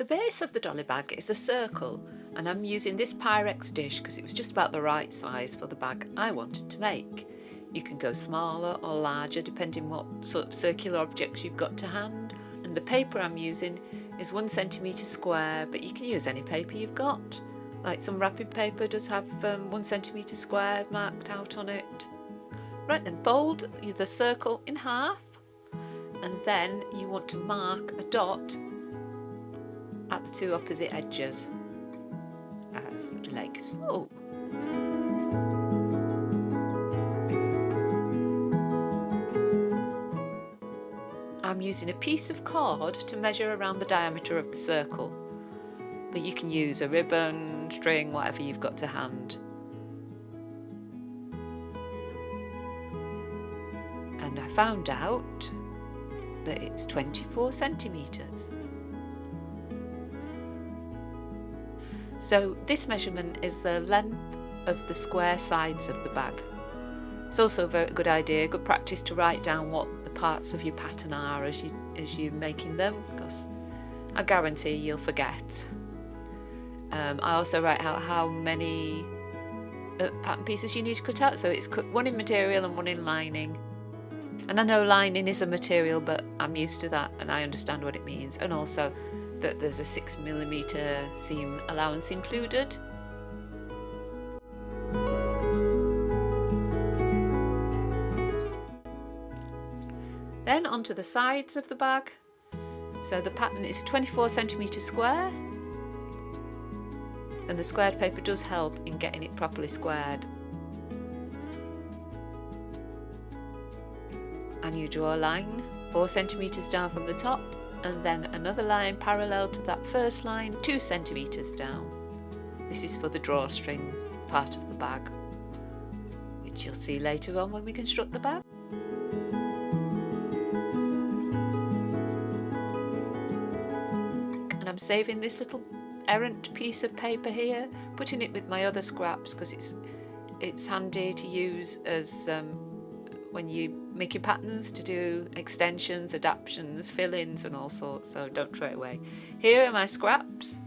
The base of the dolly bag is a circle, and I'm using this Pyrex dish because it was just about the right size for the bag I wanted to make. You can go smaller or larger depending what sort of circular objects you've got to hand. And the paper I'm using is 1 centimetre square, but you can use any paper you've got. Like some wrapping paper does have 1 centimetre square marked out on it. Right then, fold the circle in half, and then you want to mark a dot at the 2 opposite edges, as like so. I'm using a piece of cord to measure around the diameter of the circle, but you can use a ribbon, string, whatever you've got to hand. And I found out that it's 24 centimetres. So this measurement is the length of the square sides of the bag. It's also a very good idea, good practice to write down what the parts of your pattern are as you're making them, because I guarantee you'll forget. I also write out how many pattern pieces you need to cut out, so it's cut 1 in material and 1 in lining. And I know lining is a material, but I'm used to that and I understand what it means, and also that there's a 6mm seam allowance included. Then onto the sides of the bag. So the pattern is 24 centimetre square, and the squared paper does help in getting it properly squared. And you draw a line 4 centimetres down from the top, and then another line parallel to that first line 2 centimetres down. This is for the drawstring part of the bag, which you'll see later on when we construct the bag. And I'm saving this little errant piece of paper here, putting it with my other scraps because it's handy to use as when you make your patterns, to do extensions, adaptions, fill-ins and all sorts, so don't throw it away. Here are my scraps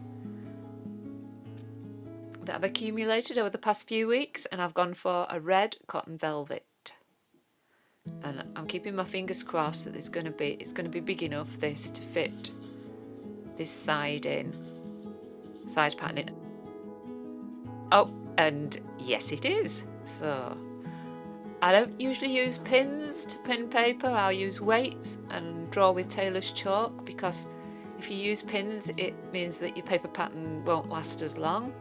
that I've accumulated over the past few weeks, and I've gone for a red cotton velvet. And I'm keeping my fingers crossed that it's going to be big enough, this, to fit this side pattern in. Oh, and yes it is. So I don't usually use pins to pin paper. I'll use weights and draw with tailor's chalk, because if you use pins it means that your paper pattern won't last as long.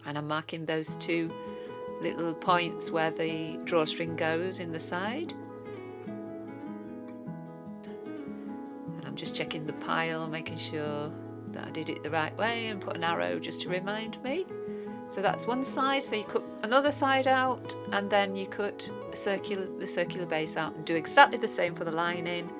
And I'm marking those 2 little points where the drawstring goes in the side. And I'm just checking the pile, making sure that I did it the right way, and put an arrow just to remind me. So that's one side, so you cut another side out, and then you cut the circular base out, and do exactly the same for the lining.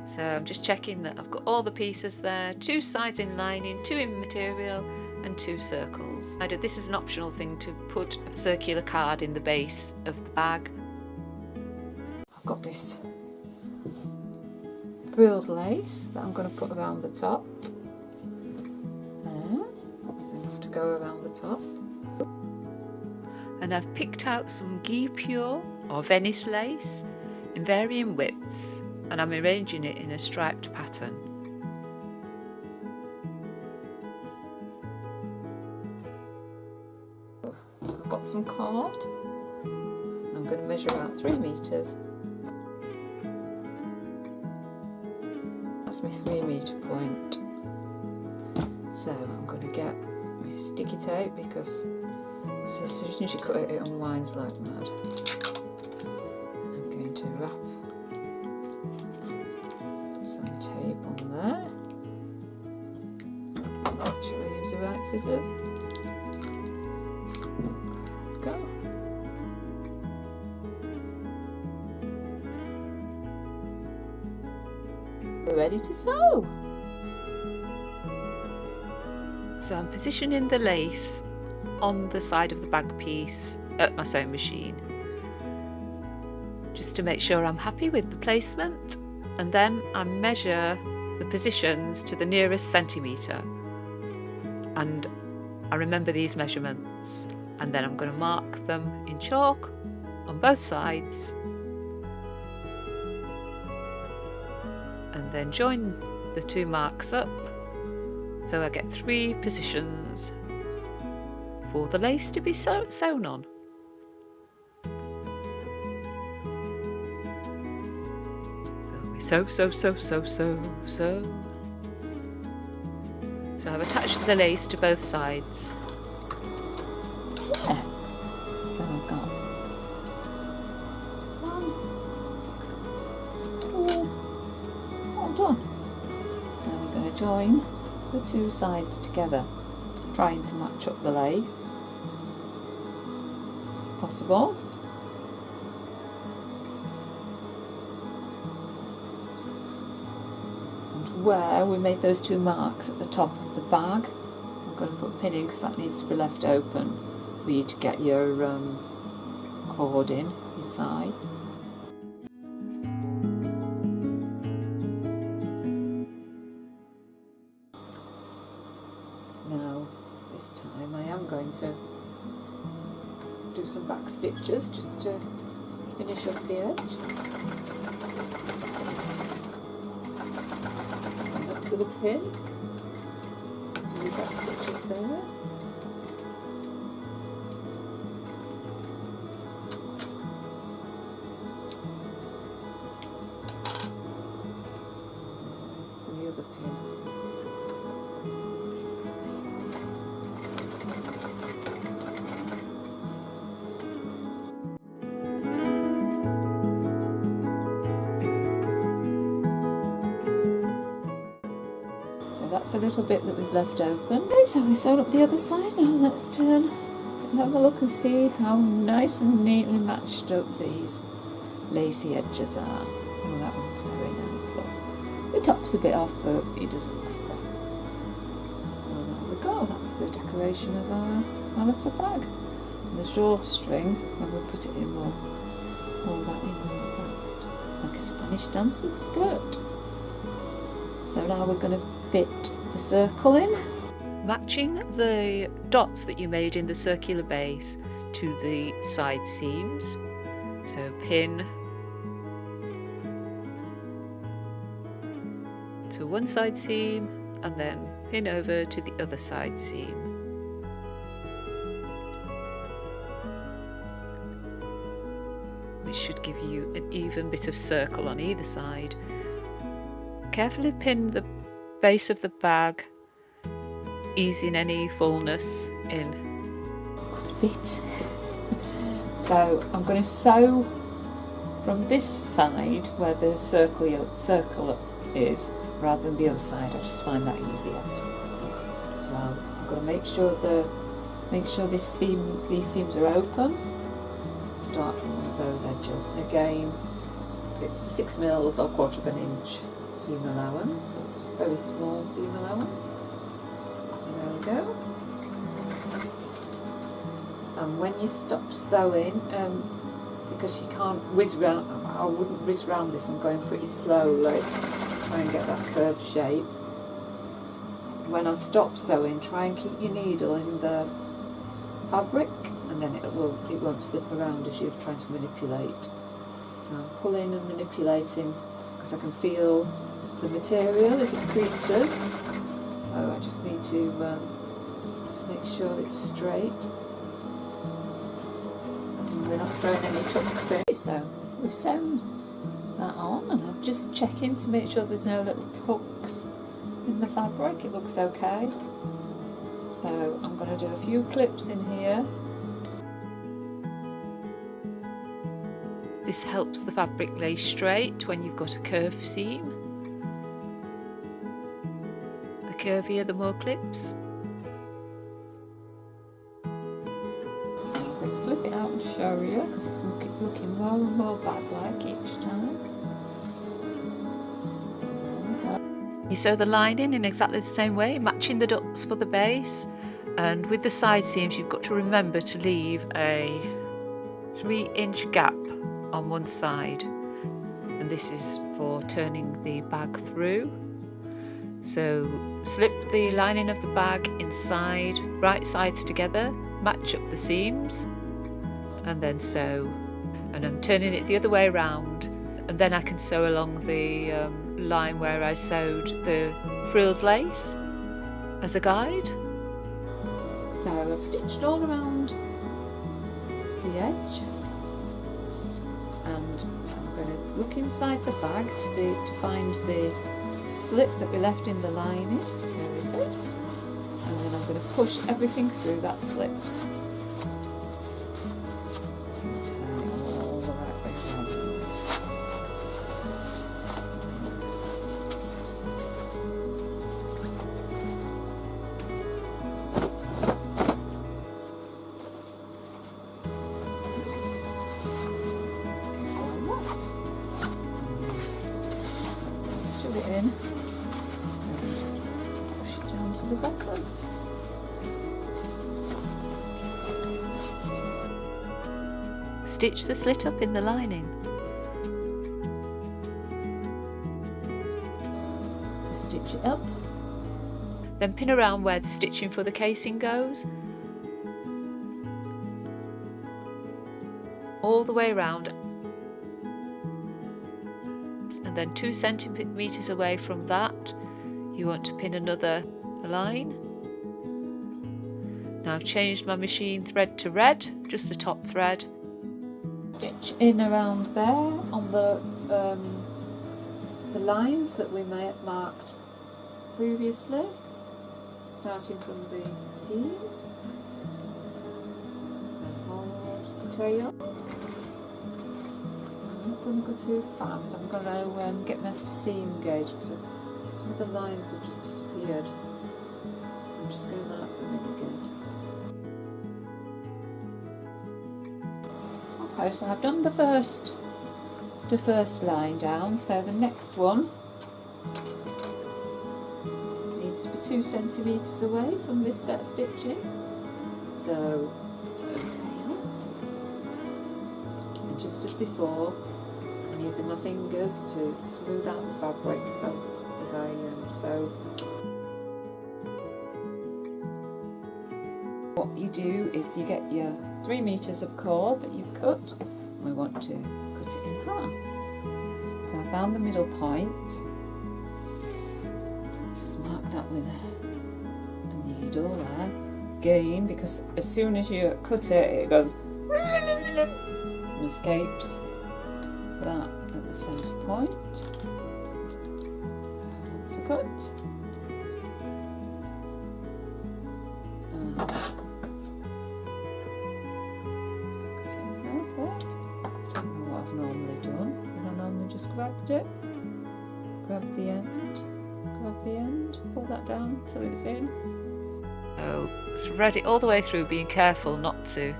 So I'm just checking that I've got all the pieces there, 2 sides in lining, 2 in material, and 2 circles. This is an optional thing, to put a circular card in the base of the bag. I've got this frilled lace that I'm going to put around the top. To go around the top, and I've picked out some Guy Pure or Venice lace in varying widths, and I'm arranging it in a striped pattern. I've got some cord. I'm going to measure out 3 meters. That's my 3 meter point. So I'm going to get sticky tape, because as soon as you cut it, it unwinds like mad. I'm going to wrap some tape on there. Shall I use the right scissors? Go. We're ready to sew. So I'm positioning the lace on the side of the bag piece at my sewing machine, just to make sure I'm happy with the placement, and then I measure the positions to the nearest centimetre, and I remember these measurements, and then I'm going to mark them in chalk on both sides, and then join the two marks up so I get 3 positions for the lace to be sewn on. So I've attached the lace to both sides. Yeah. So I've got 1, 2, all done. Now we're going to join the 2 sides together, trying to match up the lace if possible. Where we made those 2 marks at the top of the bag, I'm going to put a pin in because that needs to be left open for you to get your cord in, your tie. Now this time I am going to do some back stitches just to finish up the edge. To the pin, and back stitches there. To the other pin. That's a little bit that we've left open. Okay, so we sewn up the other side. Now let's turn and have a look and see how nice and neatly matched up these lacy edges are. Oh, that one's very nice. Look, the top's a bit off, but it doesn't matter. So there we go. That's the decoration of our little bag. And the drawstring, when we put it in, we'll hold that in like a Spanish dancer's skirt. So now we're going to fit the circle in. Matching the dots that you made in the circular base to the side seams. So pin to one side seam and then pin over to the other side seam. Which should give you an even bit of circle on either side. Carefully pin the base of the bag, easing any fullness in. Fit. So I'm going to sew from this side where the circle is, rather than the other side. I just find that easier. So I'm going to make sure these seams are open. Start from one of those edges. Again, it's the 6 mils or 1/4 inch seam allowance. So it's very small seam allowance. There we go. And when you stop sewing, because you can't whiz round, I wouldn't whiz round this. I'm going pretty slowly, try and get that curved shape. When I stop sewing, try and keep your needle in the fabric, and then it won't slip around as you're trying to manipulate. So I'm pulling and manipulating because I can feel the material if it creases. So I just need to just make sure it's straight. And we're not sewing any tucks in. So we've sewn that on, and I'm just checking to make sure there's no little tucks in the fabric. It looks okay. So I'm going to do a few clips in here. This helps the fabric lay straight when you've got a curved seam. The curvier, the more clips. I'll flip it out and show you, because it's looking more and more bag-like each time. You sew the lining in exactly the same way, matching the dots for the base, and with the side seams you've got to remember to leave a 3-inch gap on one side, and this is for turning the bag through. So slip the lining of the bag inside, right sides together, match up the seams, and then sew. And I'm turning it the other way around, and then I can sew along the line where I sewed the frilled lace as a guide. So I've stitched all around the edge, and I'm going to look inside the bag to find the slit that we left in the lining. There it is. And then I'm going to push everything through that slit. Turn it all the right way around. Shove it in and push it down to the bottom. Stitch the slit up in the lining. Just stitch it up. Then pin around where the stitching for the casing goes. All the way around. And then 2 centimetres away from that, you want to pin another line. Now I've changed my machine thread to red, just the top thread. Stitch in around there on the lines that we marked previously, starting from the seam, and hold the tail. I'm not going to go too fast. I'm going to get my seam gauge because some of the lines have just disappeared. I'm just going to mark them in again. Okay, so I've done the first line down, so the next one needs to be 2 centimetres away from this set stitching. So the tail, and just as before, I'm using my fingers to smooth out the fabric as I sew. What you do is you get your 3 metres of cord that you've cut, and we want to cut it in half. So I found the middle point, just mark that with a needle there, again, because as soon as you cut it, it goes and escapes that at the centre point. To cut. Grabbed it, grab the end, pull that down till it's in. So thread it all the way through, being careful not to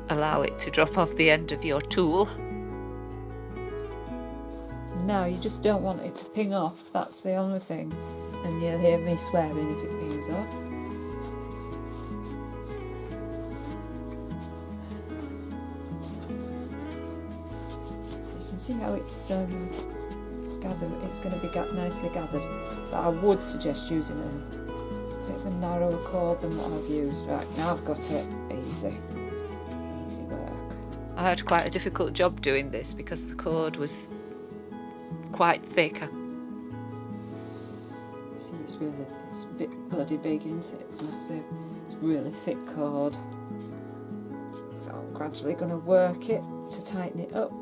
allow it to drop off the end of your tool. Now you just don't want it to ping off, that's the only thing. And you'll hear me swearing if it pings off. See how it's gathered. It's going to be nicely gathered, but I would suggest using a bit of a narrower cord than what I've used. Right, now I've got it. Easy work. I had quite a difficult job doing this because the cord was quite thick. See, it's a bit bloody big, isn't it? It's massive. It's really thick cord. So I'm gradually going to work it to tighten it up.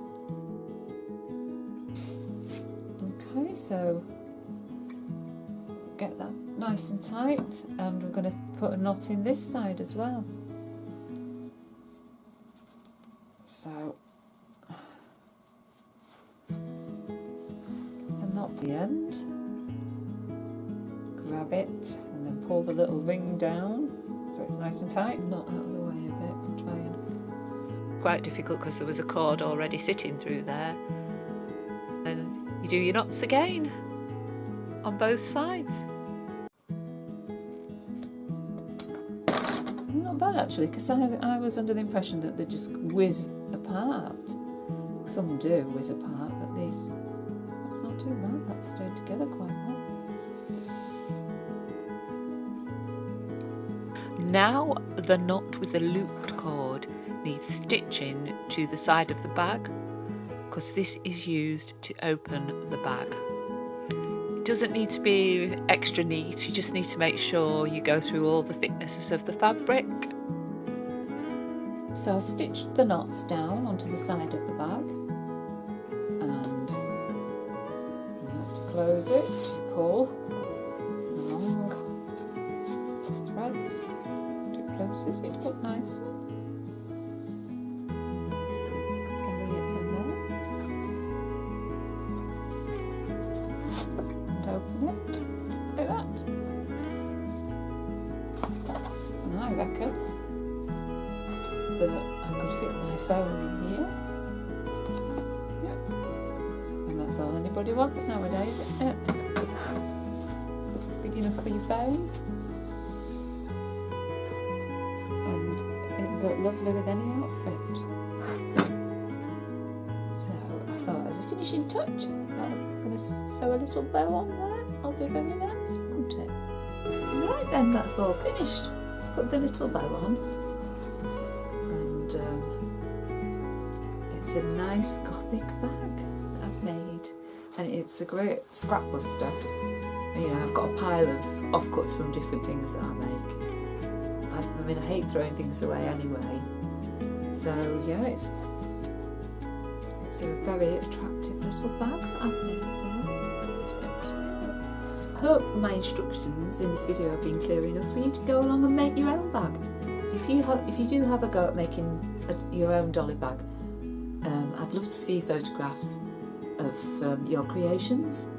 Okay, so get that nice and tight, and we're going to put a knot in this side as well. So the knot at the end, grab it and then pull the little ring down so it's nice and tight. Knot out of the way a bit, try and... Quite difficult because there was a cord already sitting through there. And you do your knots again on both sides. Not bad actually, because I was under the impression that they just whiz apart. Some do whiz apart, but that's not too bad. That stayed together quite well. Now the knot with the looped cord needs stitching to the side of the bag, because this is used to open the bag. It doesn't need to be extra neat, you just need to make sure you go through all the thicknesses of the fabric. So I stitched the knots down onto the side of the bag, and you have to close it, pull long threads to closes it up nice. Carry it from there and open it like that. And I reckon that I could fit my phone in here. Yep. And that's all anybody wants nowadays, isn't it? Big enough for your phone. And it'd look lovely with any outfit. So I thought as a finishing touch, I'm going to sew a little bow on there. I'll be very nice, won't it? Right then, that's all finished. Put the little bow on. It's a nice gothic bag that I've made, and it's a great scrap buster. You know, I've got a pile of offcuts from different things that I make. I mean, I hate throwing things away anyway. So yeah, it's a very attractive little bag that I've made. I hope my instructions in this video have been clear enough for you to go along and make your own bag. If you do have a go at making your own dolly bag, I'd love to see photographs of your creations,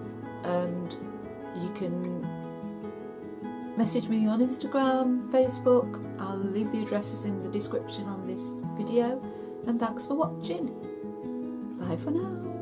and you can message me on Instagram, Facebook. I'll leave the addresses in the description on this video, and thanks for watching. Bye for now.